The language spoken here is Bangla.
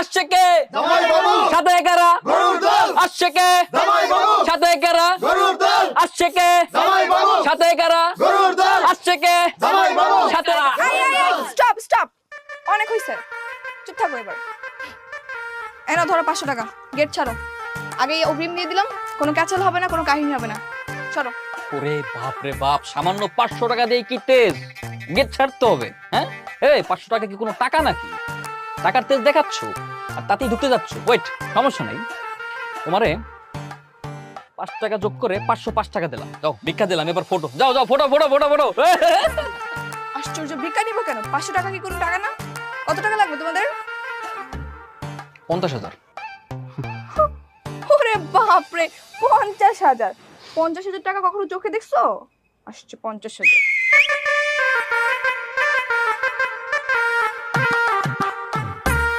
আসছে কে সাথে কারা আসছে কে সাথে কারা আসছে কে সাথে কারা আসছে কে সাথে স্টপ স্টপ, অনেক হয়েছে, চুপ থাকো এবার। এনা ধরো 500 টাকা, গেট ছাড়ো। আগেই অগ্রিম দিয়ে দিলাম, কোনো ক্যাচাল হবে না, কোনো কাহিনী হবে না, ছাড়ো। ওরে বাপ রে বাপ, সামান্য 500 টাকা দিয়ে কি তেজ গেট ছাড়তে হবে? হ্যাঁ এই 500 টাকা কি কোনো টাকা নাকি? টাকার তেজ দেখাচ্ছ আর তাতেই ঢুকতে যাচ্ছ। ওয়েট, সমস্যা নাই, তোমারে 5 টাকা যোগ করে 505 টাকা দিলাম। যাও ভিক্ষা দিলাম, এবার ফটো যাও যাও, ফটো ফটো ফটো ফটো। আশ্চর্য, ভিক্ষা নিবো কেন? 500 টাকা কি কোনো টাকা না? কত টাকা লাগবে তোমাদের? 50,000। ওরে বাপরে, 50,000! 50,000 টাকা কখনো চোখে দেখছো? আসছে 50,000।